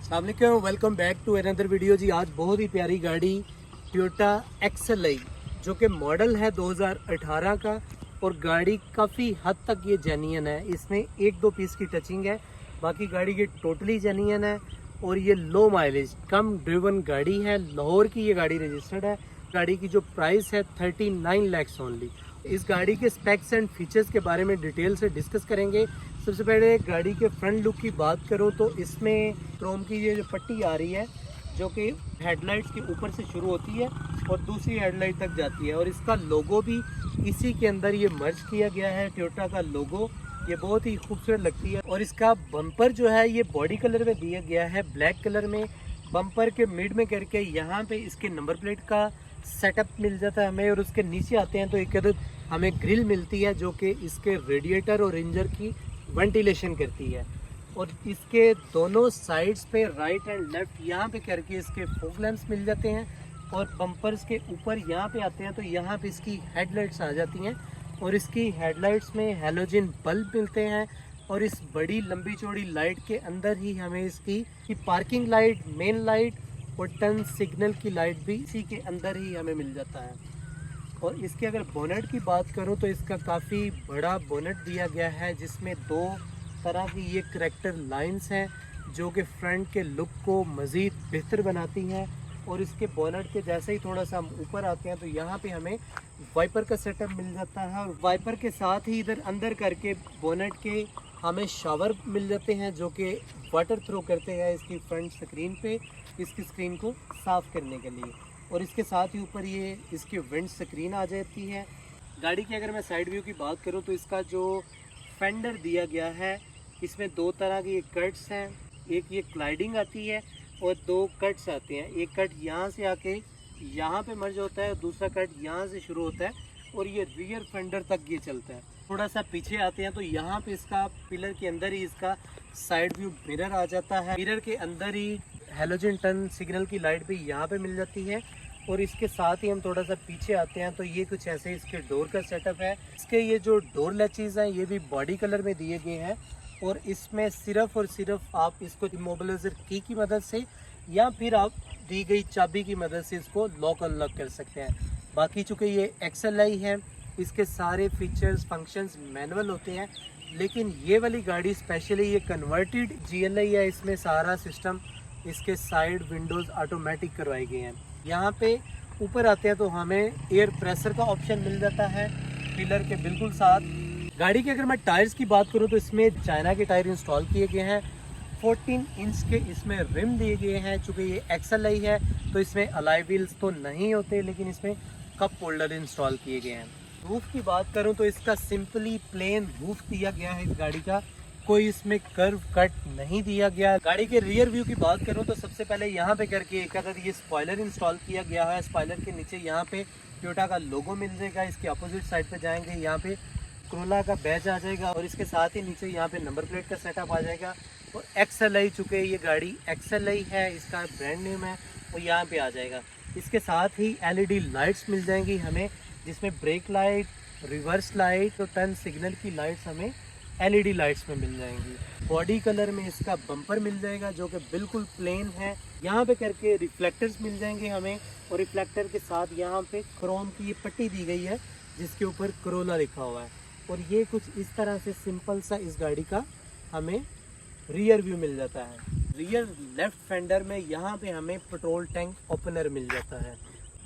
अस्सलामुअलैकुम, welcome back to another video ji. आज बहुत ही प्यारी गाड़ी टोयोटा XLI जो कि मॉडल है 2018 का और गाड़ी काफ़ी हद तक ये जेन्युइन है। इसमें एक दो पीस की टचिंग है, बाकी गाड़ी की टोटली जेन्युइन है और ये लो माइलेज कम ड्रिवन गाड़ी है। लाहौर की ये गाड़ी रजिस्टर्ड है। गाड़ी की जो प्राइस है 39 लाख ओनली। इस गाड़ी के स्पेक्स एंड फीचर्स के बारे में डिटेल से डिस्कस करेंगे। सबसे पहले गाड़ी के फ्रंट लुक की बात करूं तो इसमें क्रोम की ये जो पट्टी आ रही है जो कि हेडलाइट्स के ऊपर से शुरू होती है और दूसरी हेडलाइट तक जाती है और इसका लोगो भी इसी के अंदर ये मर्ज किया गया है। टोयोटा का लोगो ये बहुत ही खूबसूरत लगती है और इसका बम्पर जो है ये बॉडी कलर में दिया गया है, ब्लैक कलर में। बम्पर के मिड में करके यहाँ पे इसके नंबर प्लेट का सेटअप मिल जाता है हमें और उसके नीचे आते हैं तो एक अदद हमें ग्रिल मिलती है जो कि इसके रेडिएटर और इंजन की वेंटिलेशन करती है। और इसके दोनों साइड्स पे राइट एंड लेफ्ट यहाँ पे करके इसके फॉग लैंप्स मिल जाते हैं और बम्पर्स के ऊपर यहाँ पे आते हैं तो यहाँ पे इसकी हेडलाइट्स आ जाती हैं और इसकी हेडलाइट्स में हैलोजन बल्ब मिलते हैं। और इस बड़ी लंबी चौड़ी लाइट के अंदर ही हमें इसकी पार्किंग लाइट, मेन लाइट और टर्न सिग्नल की लाइट भी इसी के अंदर ही हमें मिल जाता है। और इसके अगर बोनेट की बात करूं तो इसका काफ़ी बड़ा बोनेट दिया गया है जिसमें दो तरह की ये करैक्टर लाइंस हैं जो कि फ्रंट के लुक को मज़ीद बेहतर बनाती हैं। और इसके बोनेट के जैसे ही थोड़ा सा हम ऊपर आते हैं तो यहाँ पे हमें वाइपर का सेटअप मिल जाता है और वाइपर के साथ ही इधर अंदर करके बोनेट के हमें शावर मिल जाते हैं जो कि वाटर थ्रो करते हैं इसकी फ्रंट स्क्रीन पे, इसकी स्क्रीन को साफ़ करने के लिए। और इसके साथ ही ऊपर ये इसकी विंड स्क्रीन आ जाती है। गाड़ी की अगर मैं साइड व्यू की बात करूं तो इसका जो फेंडर दिया गया है इसमें दो तरह के कट्स हैं। एक ये क्लाइडिंग आती है और दो कट्स आते हैं। एक कट यहाँ से आके यहाँ पे मर्ज होता है, दूसरा कट यहाँ से शुरू होता है और ये रियर फेंडर तक ये चलता है। थोड़ा सा पीछे आते हैं तो यहाँ पे इसका पिलर के अंदर ही इसका साइड व्यू मिरर आ जाता है। मिरर के अंदर ही हैलोजन टर्न सिग्नल की लाइट भी यहाँ पे मिल जाती है। और इसके साथ ही हम थोड़ा सा पीछे आते हैं तो ये कुछ ऐसे इसके डोर का सेटअप है। इसके ये जो डोर लैचेस हैं ये भी बॉडी कलर में दिए गए हैं और इसमें सिर्फ और सिर्फ आप इसको इमोबिलाइजर की मदद से या फिर आप दी गई चाबी की मदद से इसको लॉक अनलॉक कर सकते हैं। बाकी चूँकि ये XLI है इसके सारे फीचर्स फंक्शंस मैनुअल होते हैं, लेकिन ये वाली गाड़ी स्पेशली ये कन्वर्टेड GLI है। इसमें सारा सिस्टम इसके साइड विंडोज़ ऑटोमेटिक करवाए गए हैं। यहाँ पे ऊपर आते हैं तो हमें एयर प्रेशर का ऑप्शन मिल जाता है पिलर के बिल्कुल साथ। गाड़ी के अगर मैं टायर्स की बात करूँ तो इसमें चाइना के टायर इंस्टॉल किए गए हैं। 14 इंच के इसमें रिम दिए गए हैं। चूँकि ये XLI है तो इसमें अलॉय व्हील्स तो नहीं होते, लेकिन इसमें कप होल्डर इंस्टॉल किए गए हैं। रूफ की बात करूँ तो इसका सिंपली प्लेन रूफ दिया गया है इस गाड़ी का, कोई इसमें कर्व कट नहीं दिया गया। गाड़ी के रियर व्यू की बात करूं तो सबसे पहले यहाँ पे करके एक अदद ये स्पॉइलर इंस्टॉल किया गया है। स्पॉइलर के नीचे यहाँ पे टोयोटा का लोगो मिल जाएगा। इसके अपोजिट साइड पे जाएंगे यहाँ पे कोरोला का बैच आ जाएगा और इसके साथ ही नीचे यहाँ पे नंबर प्लेट का सेटअप आ जाएगा। और XLI चूँकि ये गाड़ी XLI है, इसका ब्रांड नेम है, वो यहाँ पे आ जाएगा। इसके साथ ही LED लाइट्स मिल जाएंगी हमें जिसमें ब्रेक लाइट, रिवर्स लाइट और टर्न सिग्नल की लाइट्स हमें LED लाइट्स में मिल जाएंगी। बॉडी कलर में इसका बम्पर मिल जाएगा जो कि बिल्कुल प्लेन है। यहाँ पे करके रिफ्लेक्टर्स मिल जाएंगे हमें और रिफ्लेक्टर के साथ यहाँ पे क्रोम की ये पट्टी दी गई है जिसके ऊपर कोरोला लिखा हुआ है। और ये कुछ इस तरह से सिंपल सा इस गाड़ी का हमें रियर व्यू मिल जाता है। रियर लेफ्ट फेंडर में यहाँ पे हमें पेट्रोल टैंक ओपनर मिल जाता है।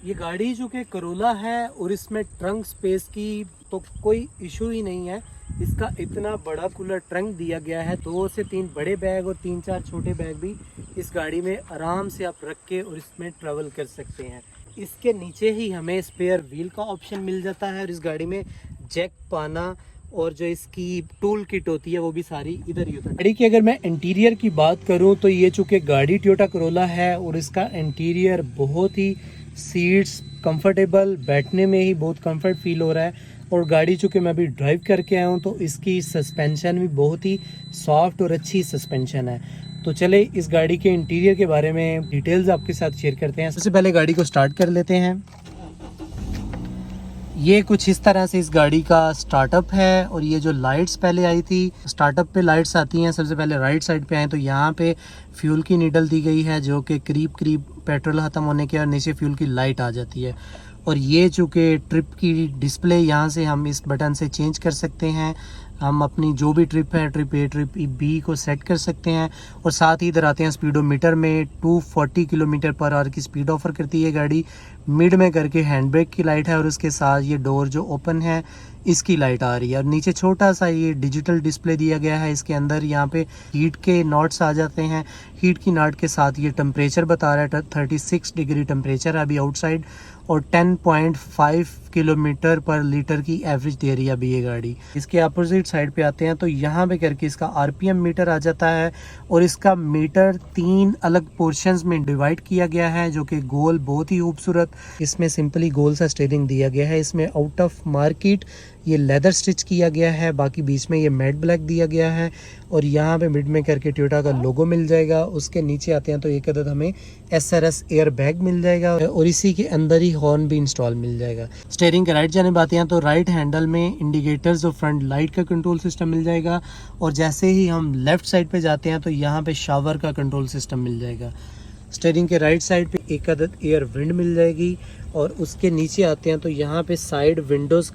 ये गाड़ी जो कि कोरोला है और इसमें ट्रंक स्पेस की तो कोई इशू ही नहीं है। इसका इतना बड़ा कूलर ट्रंक दिया गया है, 2 से 3 बड़े बैग और 3-4 छोटे बैग भी इस गाड़ी में आराम से आप रख के और इसमें ट्रैवल कर सकते हैं। इसके नीचे ही हमें स्पेयर व्हील का ऑप्शन मिल जाता है और इस गाड़ी में जैक पाना और जो इसकी टूल किट होती है वो भी सारी इधर ही होता है। गाड़ी की अगर मैं इंटीरियर की बात करूं तो ये चूँकि गाड़ी टोयोटा कोरोला है और इसका इंटीरियर बहुत ही सीट्स कंफर्टेबल, बैठने में ही बहुत कंफर्ट फील हो रहा है। और गाड़ी चूँकि मैं अभी ड्राइव करके आया हूँ तो इसकी सस्पेंशन भी बहुत ही सॉफ्ट और अच्छी सस्पेंशन है। तो चले इस गाड़ी के इंटीरियर के बारे में डिटेल्स आपके साथ शेयर करते हैं। सबसे पहले गाड़ी को स्टार्ट कर लेते हैं। ये कुछ इस तरह से इस गाड़ी का स्टार्टअप है। और ये जो लाइट्स पहले आई थी, स्टार्टअप पे लाइट्स आती हैं, सबसे पहले राइट साइड पे आए तो यहाँ पे फ्यूल की नीडल दी गई है जो कि करीब पेट्रोल ख़त्म होने के और नीचे फ्यूल की लाइट आ जाती है। और ये चूँकि ट्रिप की डिस्प्ले यहाँ से हम इस बटन से चेंज कर सकते हैं। हम अपनी जो भी ट्रिप है, ट्रिप ए ट्रिप बी को सेट कर सकते हैं। और साथ ही इधर आते हैं स्पीडोमीटर में 240 किलोमीटर पर आवर की स्पीड ऑफर करती है गाड़ी। मिड में करके हैंड ब्रेक की लाइट है और उसके साथ ये डोर जो ओपन है इसकी लाइट आ रही है। और नीचे छोटा सा ये डिजिटल डिस्प्ले दिया गया है। इसके अंदर यहाँ पे हीट के नॉट्स आ जाते हैं। हीट की नॉट के साथ ये टेम्परेचर बता रहा है, 36 डिग्री टेम्परेचर है अभी आउटसाइड। और 10.5 किलोमीटर पर लीटर की एवरेज दे रही है अभी ये गाड़ी। इसके अपोजिट साइड पे आते हैं तो यहाँ पे करके इसका आरपीएम मीटर आ जाता है। और इसका मीटर 3 अलग पोर्शंस में डिवाइड किया गया है जो कि गोल, बहुत ही खूबसूरत। इसमें सिंपली गोल सा स्टीयरिंग दिया गया है। इसमें आउट ऑफ मार्केट ये लेदर स्टिच किया गया है, बाकी बीच में ये मैट ब्लैक दिया गया है। और यहाँ पे मिड में करके टोयोटा का लोगो मिल जाएगा। उसके नीचे आते हैं तो एक अदद हमें SRS एयर बैग मिल जाएगा और इसी के अंदर ही हॉर्न भी इंस्टॉल मिल जाएगा। स्टीयरिंग के राइट जाने आते हैं तो राइट हैंडल में इंडिकेटर्स और फ्रंट लाइट का कंट्रोल सिस्टम मिल जाएगा। और जैसे ही हम लेफ्ट साइड पे जाते हैं तो यहाँ पे शावर का कंट्रोल सिस्टम मिल जाएगा। स्टीयरिंग के राइट साइड पे एक अदद एयर विंड मिल जाएगी। और उसके नीचे आते हैं तो यहाँ पे साइड विंडोज़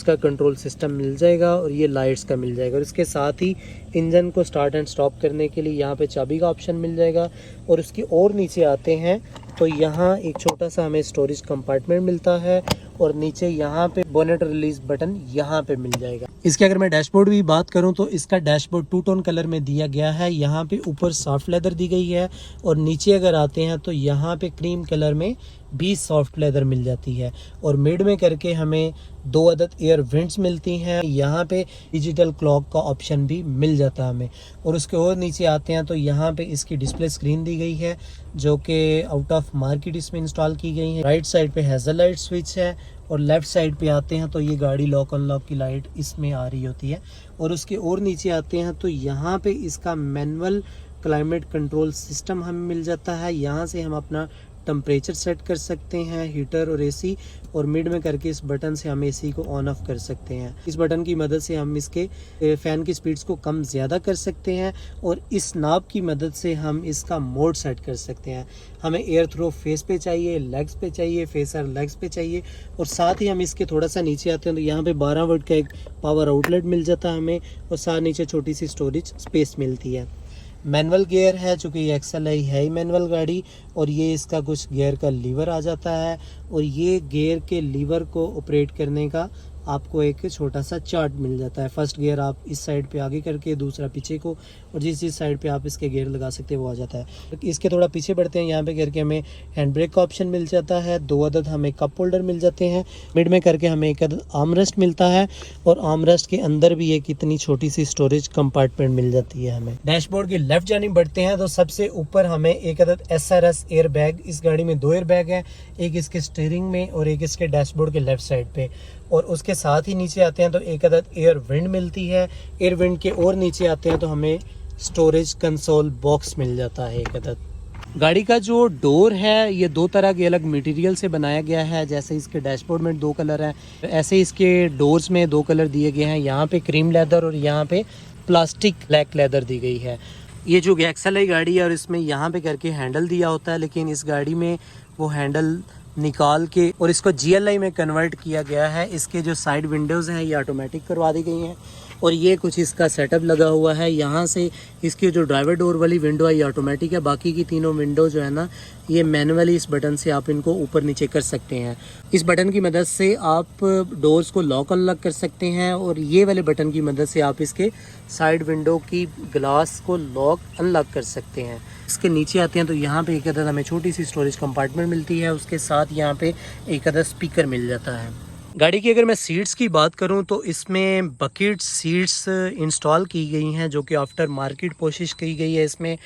का कंट्रोल सिस्टम मिल जाएगा और ये लाइट्स का मिल जाएगा। और इसके साथ ही इंजन को स्टार्ट एंड स्टॉप करने के लिए यहाँ पे चाबी का ऑप्शन मिल जाएगा। और उसकी और नीचे आते हैं तो यहाँ एक छोटा सा हमें स्टोरेज कंपार्टमेंट मिलता है। और नीचे यहाँ पे बोनेट रिलीज बटन यहाँ पे मिल जाएगा। इसके अगर मैं डैशबोर्ड की बात करूँ तो इसका डैशबोर्ड 2 टोन कलर में दिया गया है। यहाँ पे ऊपर सॉफ्ट लेदर दी गई है और नीचे अगर आते हैं तो यहाँ पे क्रीम कलर में भी सॉफ्ट लेदर मिल जाती है। और मिड में करके हमें 2 अदद एयर वेंट्स मिलती हैं। यहाँ पे डिजिटल क्लॉक का ऑप्शन भी मिल जाता है हमें। और उसके और नीचे आते हैं तो यहाँ पे इसकी डिस्प्ले स्क्रीन दी गई है जो कि आउट ऑफ मार्केट इसमें इंस्टॉल की गई है। राइट साइड पे हेजल लाइट स्विच है। और लेफ़्ट साइड पे आते हैं तो ये गाड़ी लॉक अनलॉक की लाइट इसमें आ रही होती है। और उसके और नीचे आते हैं तो यहाँ पे इसका मैनुअल क्लाइमेट कंट्रोल सिस्टम हमें मिल जाता है। यहाँ से हम अपना टेम्परेचर सेट कर सकते हैं, हीटर और एसी। और मिड में करके इस बटन से हम एसी को ऑन ऑफ कर सकते हैं। इस बटन की मदद से हम इसके फ़ैन की स्पीड्स को कम ज़्यादा कर सकते हैं। और इस नाब की मदद से हम इसका मोड सेट कर सकते हैं। हमें एयर थ्रो फेस पे चाहिए, लेग्स पे चाहिए, फेसर लेग्स पे चाहिए। और साथ ही हम इसके थोड़ा सा नीचे आते हैं तो यहाँ पे 12 वोल्ट का एक पावर आउटलेट मिल जाता है हमें। और साथ नीचे छोटी सी स्टोरेज स्पेस मिलती है। मैनुअल गियर है चूँकि ये XLI है ही मैनुअल गाड़ी। और ये इसका कुछ गियर का लीवर आ जाता है। और ये गियर के लीवर को ऑपरेट करने का आपको एक छोटा सा चार्ट मिल जाता है। फर्स्ट गियर आप इस साइड पे आगे करके, दूसरा पीछे को, और जिस साइड पे आप इसके गियर लगा सकते हैं वो आ जाता है। इसके थोड़ा पीछे बढ़ते हैं, यहाँ पे करके हमें हैंड ब्रेक का ऑप्शन मिल जाता है। 2 अदद हमें कप होल्डर मिल जाते हैं। मिड में करके हमें एक अदद आर्मरेस्ट मिलता है। और आर्मरेस्ट के अंदर भी एक इतनी छोटी सी स्टोरेज कंपार्टमेंट मिल जाती है हमें। डैशबोर्ड की लेफ्ट जानिब बढ़ते हैं तो सबसे ऊपर हमें एक अदद SRS एयर बैग, इस गाड़ी में 2 एयर बैग हैं, एक इसके स्टीयरिंग में और एक इसके डैशबोर्ड के लेफ्ट साइड पे। और उसके साथ ही नीचे आते हैं तो एक अदद एयर विंड मिलती है। एयर विंड के और नीचे आते हैं तो हमें स्टोरेज कंसोल बॉक्स मिल जाता है एक अदद। गाड़ी का जो डोर है ये 2 तरह के अलग मटेरियल से बनाया गया है। जैसे इसके डैशबोर्ड में 2 कलर हैं, ऐसे इसके डोर्स में 2 कलर दिए गए हैं। यहाँ पे क्रीम लेदर और यहाँ पे प्लास्टिक ब्लैक लेदर दी गई है। ये जो XLI गाड़ी है और इसमें यहाँ पे करके हैंडल दिया होता है, लेकिन इस गाड़ी में वो हैंडल निकाल के और इसको GLI में कन्वर्ट किया गया है। इसके जो साइड विंडोज़ हैं ये ऑटोमेटिक करवा दी गई हैं। और ये कुछ इसका सेटअप लगा हुआ है। यहाँ से इसकी जो ड्राइवर डोर वाली विंडो है ये ऑटोमेटिक है। बाकी की तीनों विंडो जो है ना ये मैनुअली इस बटन से आप इनको ऊपर नीचे कर सकते हैं। इस बटन की मदद से आप डोर्स को लॉक अनलॉक कर सकते हैं। और ये वाले बटन की मदद से आप इसके साइड विंडो की ग्लास को लॉक अनलॉक कर सकते हैं। इसके नीचे आते हैं तो यहाँ पे एक अदद हमें छोटी सी स्टोरेज कंपार्टमेंट मिलती है। उसके साथ यहाँ पे एक अदद स्पीकर मिल जाता है। गाड़ी की अगर मैं सीट्स की बात करूं तो इसमें बकेट सीट्स इंस्टॉल की गई हैं जो कि आफ्टर मार्केट कोशिश की गई है इसमें।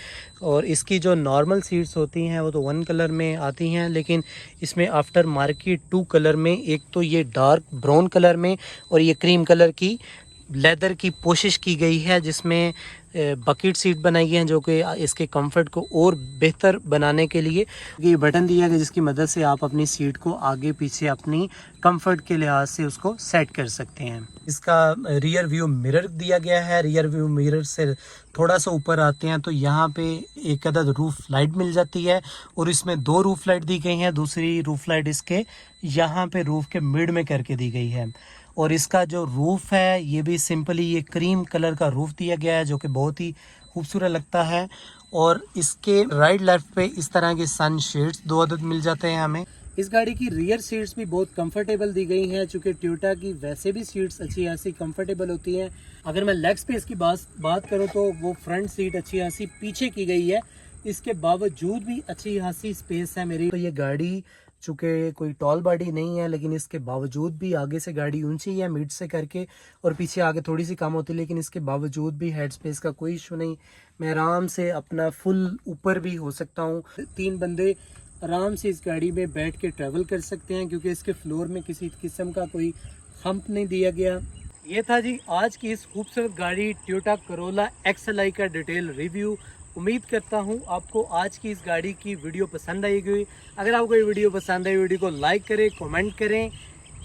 और इसकी जो नॉर्मल सीट्स होती हैं वो तो 1 कलर में आती हैं, लेकिन इसमें आफ्टर मार्केट 2 कलर में, एक तो ये डार्क ब्राउन कलर में और ये क्रीम कलर की लेदर की कोशिश की गई है, जिसमें बकेट सीट बनाई गई हैं जो कि इसके कंफर्ट को और बेहतर बनाने के लिए ये बटन दिया गया जिसकी मदद से आप अपनी सीट को आगे पीछे अपनी कंफर्ट के लिहाज से उसको सेट कर सकते हैं। इसका रियर व्यू मिरर दिया गया है। रियर व्यू मिरर से थोड़ा सा ऊपर आते हैं तो यहाँ पे एक अदद रूफ लाइट मिल जाती है और इसमें 2 रूफ लाइट दी गई हैं। दूसरी रूफ लाइट इसके यहाँ पे रूफ के मिड में करके दी गई है। और इसका जो रूफ है ये भी सिंपली ये क्रीम कलर का रूफ दिया गया है जो कि बहुत ही खूबसूरत लगता है। और इसके राइट लेफ्ट पे इस तरह के सन शेड्स 2 अदद मिल जाते हैं हमें। इस गाड़ी की रियर सीट्स भी बहुत कंफर्टेबल दी गई हैं, चूँकि टोयोटा की वैसे भी सीट्स अच्छी खासी कंफर्टेबल होती हैं। अगर मैं लेग स्पेस की बात करूँ तो वो फ्रंट सीट अच्छी खासी पीछे की गई है, इसके बावजूद भी अच्छी खासी स्पेस है मेरी। तो ये गाड़ी चूँकि कोई टॉल बॉडी नहीं है, लेकिन इसके बावजूद भी आगे से गाड़ी ऊंची है मिड से करके और पीछे आगे थोड़ी सी कम होती है, लेकिन इसके बावजूद भी हेड स्पेस का कोई इशू नहीं। मैं आराम से अपना फुल ऊपर भी हो सकता हूँ। 3 बंदे आराम से इस गाड़ी में बैठ के ट्रैवल कर सकते हैं, क्योंकि इसके फ्लोर में किसी किस्म का कोई हम्प नहीं दिया गया। ये था जी आज की इस खूबसूरत गाड़ी टोयोटा करोला XLI का डिटेल रिव्यू। उम्मीद करता हूँ आपको आज की इस गाड़ी की वीडियो पसंद आएगी। अगर आपको ये वीडियो पसंद आई, वीडियो को लाइक करें, कमेंट करें,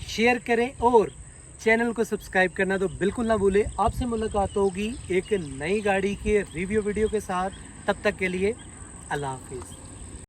शेयर करें और चैनल को सब्सक्राइब करना तो बिल्कुल ना भूलें। आपसे मुलाकात होगी एक नई गाड़ी के रिव्यू वीडियो के साथ। तब तक के लिए अल्लाह हाफिज़।